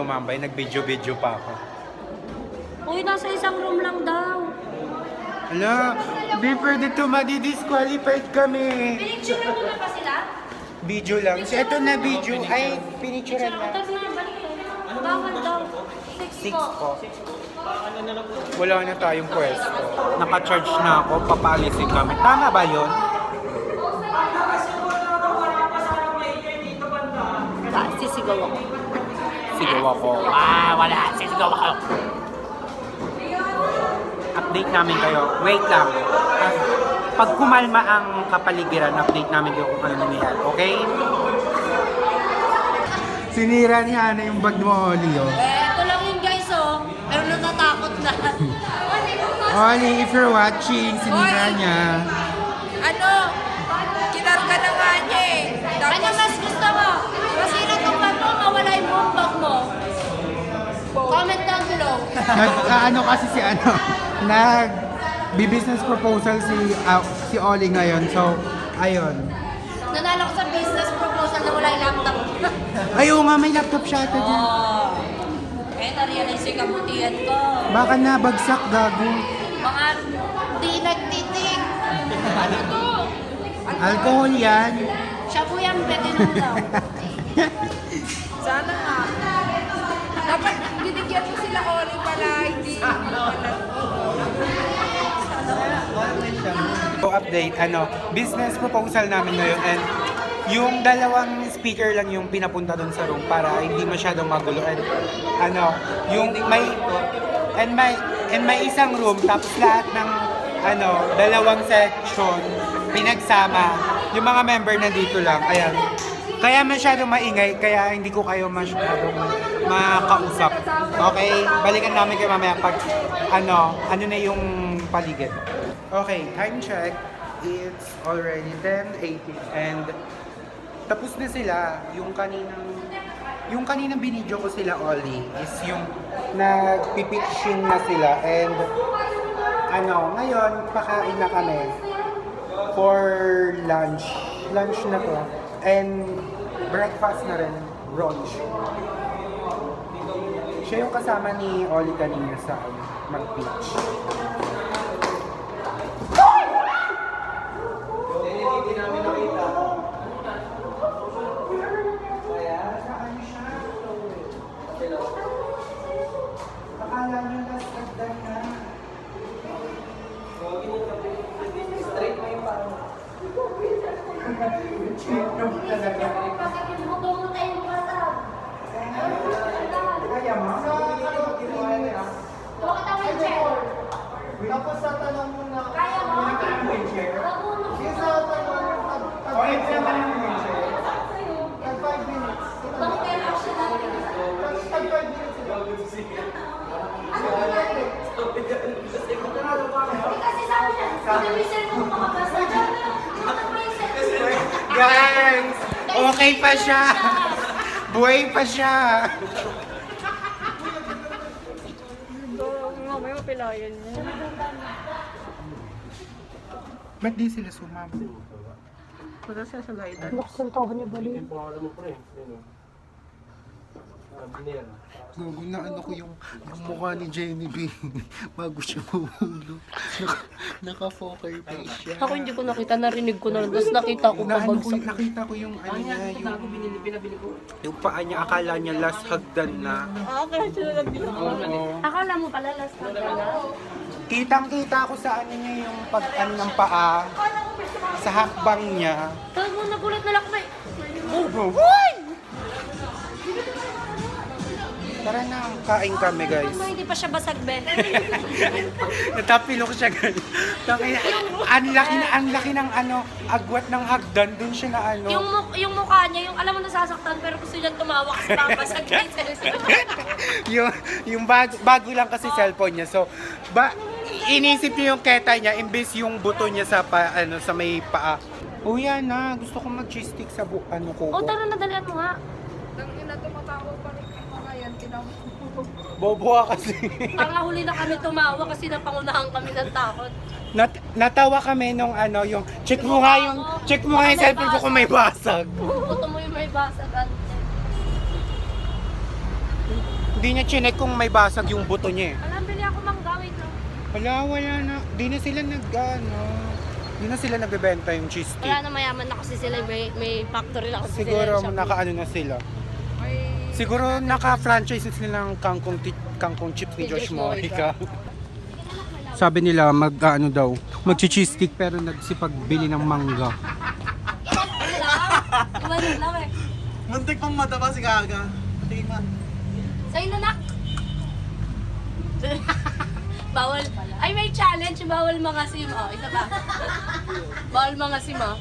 tumambay, nag-video-video pa ako. Uy, nasa isang room lang daw. Ala, di pwede to, madi-disqualified kami. Pinicture mo na pa sila? Video lang. So, ito na video. Ay, pinicturean na. Tag na, balik. Bawal daw. 6 po. Wala na tayong pwesto. Naka-charge na ako, papalisin kami. Tama ba yun? Sisigaw ako. Sigaw ako. Wala. Sisigaw ako. Update namin kayo. Wait lang. Pag kumalma ang kapaligiran, update namin kayo kung ano nangyayari. Okay? Sinira ni Hana yung bag mo, Oli, oh. Ito lang yun guys, oh. Pero natatakot na. Oli, if you're watching, sinira niya. Ano? Kinarga na nga niya eh. Ano mas gusto mo? Masira itong bag mo, mawala yung buong bag mo. Comment down below. Ano kasi si nag-business proposal si Oli ngayon. So, ayun. Nanalo ko sa business proposal na wala yung laptop. Ayaw nga, may laptop siya ata dyan. Eh, na-realize yung kabutihan ko. Baka nabagsak, gago. Mga di nagtitig. Ano to? Alcohol yan. Siya po yan, pwede naman daw. Sana nga. Dapat binigyan mo sila Oli pala, hindi. So, update, business proposal namin ngayon and yung dalawang speaker lang yung pinapunta dun sa room para hindi masyadong magulo and yung may isang room tapos lahat ng dalawang section pinagsama yung mga member nandito lang. Ayan. Kaya masyadong maingay, kaya hindi ko kayo masyadong makausap. Okay, balikan namin kayo mamaya pag ano na yung paligid. Okay, time check. It's already 10:18 and tapos na sila. Yung kaninang binidyo ko sila, Oli, is yung nagpipitching na sila and ngayon pakain na kami for lunch. Lunch na to. And breakfast na rin, brunch. Siya yung kasama ni Oli kanina sa mag-pitch. Hindi namin nakita. Akala nyo last agdan na. Straight mo yung parang. Talaga. Kaya mo? Tapos sa tanong mo na kaya mo? Wheelchair? Yung sa tanong mo okay, sila ka ng wheelchair? Tag 5 minutes. Tapos tag 5 minutes. Kasi sabi niya, pinag-research mo makabasa. Guys! Okay pa siya! Buhay pa siya! Mamaya mapilayan niya. Ba't di sila sumama? Punta siya sa laidan. Nakasaltahan niya bali. Gago na ko yung mukha ni Jenny B. Bago siya mahulog. Naka-focal face siya. Ako hindi ko nakita, narinig ko na lang. Tapos nakita ko pabagsak. Nakita ko yung niya, yung paa niya, akala niya last hagdan na. Kaya sila nagbilang. Oo. Akala mo pala last time na. Kitang-kita ko sa niya yung pag-an ng paa. Sa hakbang niya. Tapos mo nagulat na lang ko may... Tara na, kain kami guys. Hindi pa siya basag, be. Natapilo ko siya ganun. Ang laki ng agwat ng hagdan. Doon siya na Yung mukha niya, yung alam mo nasasaktan pero gusto niya tumawa kasi nakabasag na yung cellphone. yung bago lang kasi cellphone niya. So, inisip niya yung keta niya imbes yung buto niya sa sa may paa. Yan na, gusto ko mag-cheese stick sa ko. O tara na, dalian mo nga. Nang ina tumatawa pa rin yung mga yan. Bobo ka kasi. Tanga huli na kami tumawa kasi napangunahan kami ng takot. Natawa kami nung yung check mo nga yung cellphone ko kung may basag. Buto mo yung may basag. Hindi niya chinek kung may basag yung buto niya eh. Alam, bili ako mangga. Wait lang. Wala na. Di na sila di na sila nagbebenta yung cheese cake. Wala na, mayaman na kasi sila. May factory na kasi Siguro sila. nakaano na sila. May... Siguro naka-franchise sila ng kangkong chips ni Josh Mojica. Sabi nila mag-cheese cake pero nagsipagbili ng mangga. Iwanan lang eh. Muntik pang mataba si Gaga. Tingin mo. Sa'yo na, nak. Bawal. Ay, may challenge. Bawal mga sim. Oh, isa pa. Bawal mga sim, oh.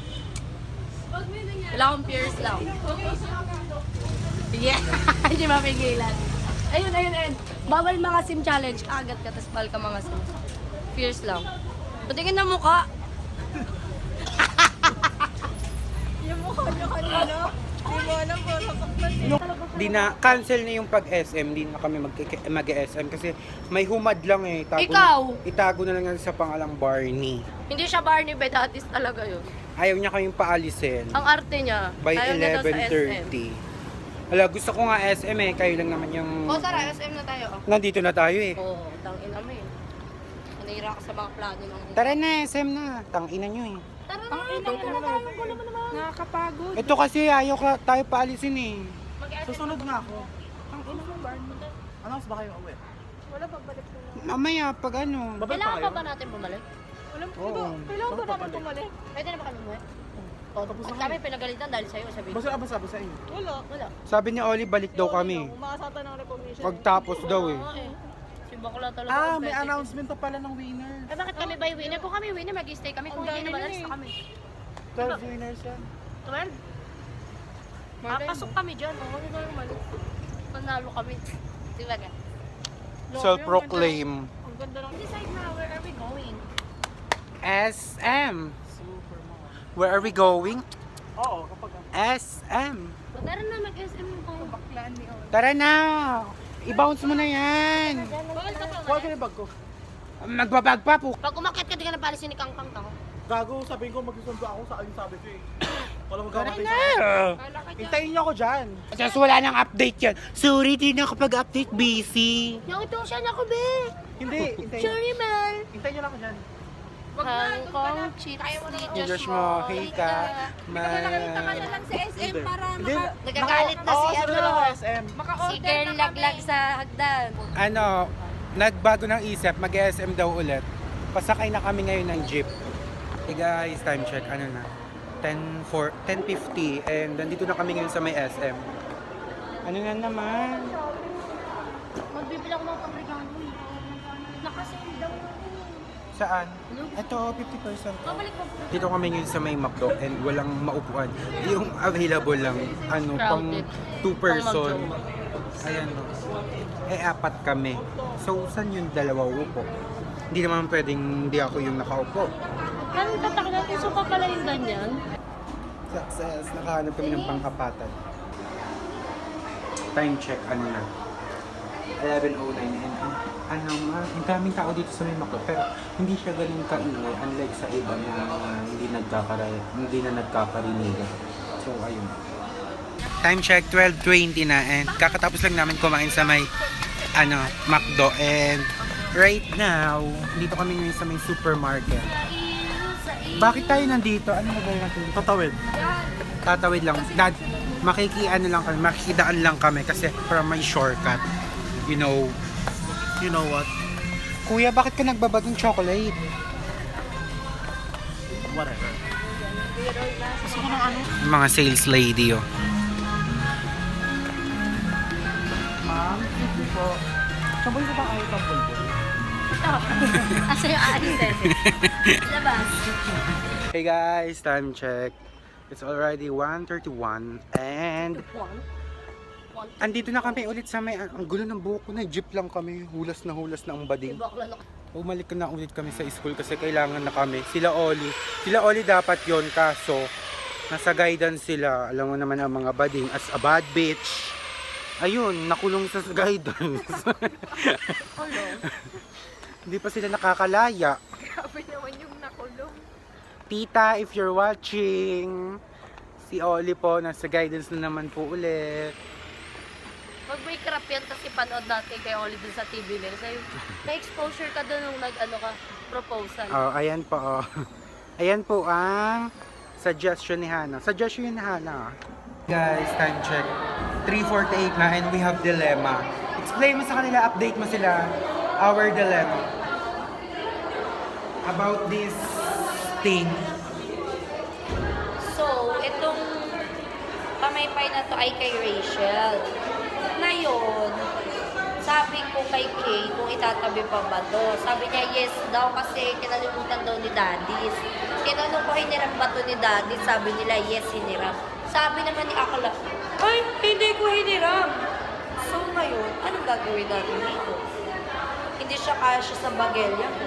Kailangan pierce lang. Yeah. Hindi mapigilan. Ayun. Bawal mga sim challenge. Agat ka, tas bawal ka mga sim. Pierce lang. Patingin na mukha. Yung mukha niyo kanina. Hindi mo alam kung nasaktan niya. Di na, cancel na yung pag-SM, di na kami mag-SM kasi may humad lang eh. Itago na lang yan sa pangalang Barney. Hindi siya Barney Bedatis talaga yun. Ayaw niya kaming paalisin Ang arte niya. by ayaw niya daw sa SM. 11:30. Hala, gusto ko nga SM eh, kayo lang naman yung... O, tara, SM na tayo. Oh. Nandito na tayo eh. Oo, tangin namin. Nanira ka sa mga plano ng... Tara na, SM na. Tangina nyo eh. Tara na, ang gulo mo naman. Nakakapagod. Ito kasi ayaw tayo paalisin eh. Susunod nga ako. Ang ina mo, Barney. Announce ba kayo uwi? Wala, pagbalik ko na. Mamaya, pag ano. Babalik pa Kailangan kayo? pa ba natin bumalik? Walang Oo. Kailangan ba namin bumalik? Pwede na ba kami umuwi? Tapos At na kami kayo. pinagalitan dahil sa'yo, sabi ko. Basta inyo. Wala. Wala. Sabi ni Oli, balik daw kami. Umakasata ng recognition. Pagtapos daw eh. Oo, Si Bakla talaga. Ah, ang may pwede. announcement pa pala ng winner. Eh, bakit kami ba yung winner? Kung kami winner, mag-stay kami. Kung Ang hindi dami naman, nun alis eh. na kami. 12 winners yan. 12? Pasok kami dyan. Oo, hindi naman umalis. Panalo kami. Di ba gan? Self-proclaim. Ang ganda ng... Decide na, where are we going? SM. Super mga. Where are we going? Oo, kapag SM. Tara na, mag-SM tayo. Baklaan ni Oli. Tara na! I-bounce mo na yan! Bawal ka pa Kuha umalis. ka yung bag ko. Magbabag pa po. Pag umakit ka, di ka napalisin ni Kang Kang to. Gago, sabihin ko magsusundo ako sa alin sabi ko eh. Wala magkamatay Na! sa Kala ka dyan. Hintayin niyo ako dyan. Tapos wala nang update yan. Sorry, di na kapag update busy. Nakita siya na ko, be. Hindi, hintayin. Sorry, man. Hintayin niyo lang ako dyan. Wag na, Hong doon ka Kong na. chips Tayo mo na ni lang. Josh Mojica. Nakita ka na lang sa SM Hindi. para Hindi. Nagagalit na si sunod na lang ano. ako SM. Si maka-order girl na laglag kami. sa hagdan. Ano, nagbago ng isip, mag-SM daw ulit. Pasakay na kami ngayon ng jeep. Hey guys, time check, ano na? 10:50 and nandito na kami ngayon sa may SM. Ano na naman? Magbibili ako ng pabrikano eh. Nakasale daw ako. Saan? Ito, 50%. Babalik ko. Dito kami ngayon sa may McDo and walang maupuan. Yung available lang, ano, pang Crowded. 2 person. Pang Ayan o. Apat kami. So, saan yung dalawa upo? Hindi naman pwedeng hindi ako yung nakaupo. Anong tatak natin? So pa pala yung ganyan? Success. Nakahanap kami ng pang-apatan. Time check, ano na? 11:09 and ano nga, ang daming tao dito sa may McDo pero hindi siya ganun kaingay unlike sa iba na hindi na nagkakarinigan. So ayun. Time check 12:20 na and kakatapos lang namin kumain sa may McDo and right now dito kami ngayon sa may supermarket. Bakit tayo nandito? Ano na gawin natin? Tatawid. Tatawid lang. Dad, makikidaan lang kami kasi para may shortcut. You know. You know what? Kuya, bakit ka nagbabad ng chocolate? Whatever. Gusto ko ng ano? Mga sales lady, oh. Ma'am, thank you po. Sabay ko ba kayo ng bulbul? Asa yung aalis eh. Labas. Hey guys, time check. It's already 1:31 and andito na kami ulit sa may, ang gulo ng buhok ko na, jeep lang kami, hulas na ang bading. Bakla na. Bumalik na ulit kami sa school kasi kailangan na kami. Sila Oli dapat yon kaso nasa guidance sila. Alam mo naman ang mga bading as a bad bitch. Ayun, nakulong sa guidance. Hello. Hindi pa sila nakakalaya. Grabe naman yung nakulong. Tita, if you're watching, si Oli po nasa guidance na naman po ulit. Pag may crap yan, kasi panood natin kay Oli dun sa TV nila. So, na-exposure ka dun nung proposal. Oh, ayan po. Oh. Ayan po ang suggestion ni Hana. Suggestion ni Hana. Guys, time check. 3:48 na and we have dilemma. Explain mo sa kanila, update mo sila. Our dilemma. About this thing. So, itong pamaypay na to ay kay Rachel. Ngayon, sabi ko kay Kay kung itatabi pa ba to. Sabi niya yes daw kasi kinalimutan daw ni Daddy. Tinanong ko hiniram ba to ni Daddy, sabi nila yes hiniram. Sabi naman ni Akala, ay hindi ko hiniram. So ngayon, anong gagawin natin dito? Hindi siya kasya sa bagelya ko.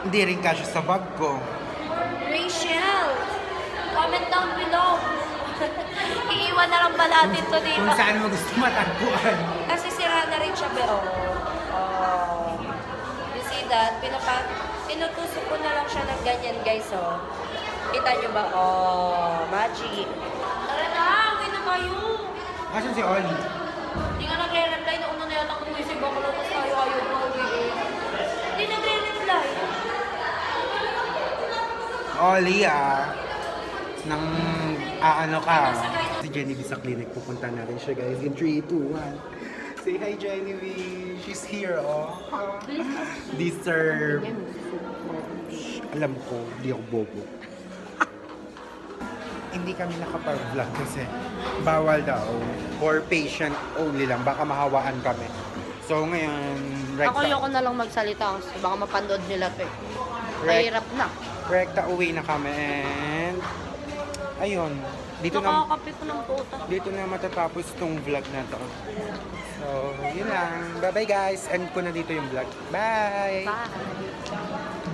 Hindi rin kasya sa bag ko. Rachel, comment down below. Iiwan na lang ba natin to dito? Kung saan mo gusto matagpuan. Kasi sira na rin siya, pero you see that? Tinutusok ko na lang siya ng ganyan, guys, oh. Kita nyo ba? Oh, magic. Tara na, uwi na kayo. Asan si Oli? Hindi nga nagre-reply. Nauna na yata kung isip ako lang mas tayo ayaw pa uwi. Hindi nagre-reply. Oli, nang ano ka. Si Genevieve sa clinic, pupunta natin siya, guys. In 3, 2, 1. Say hi, Genevieve. She's here, oh. Deserve. Alam ko, di ako bobo. Hindi kami nakapag-vlog kasi bawal daw. For patient only lang. Baka mahawaan kami. So ngayon, Ako ayoko na lang magsalita kasi baka mapanood nila to eh. Mahirap na. Rekta uwi na kami and ayun, dito na Nakakapi ko ng puta. dito na matatapos tong vlog na to. So, yun lang. Bye-bye guys. End ko na dito yung vlog. Bye! Bye.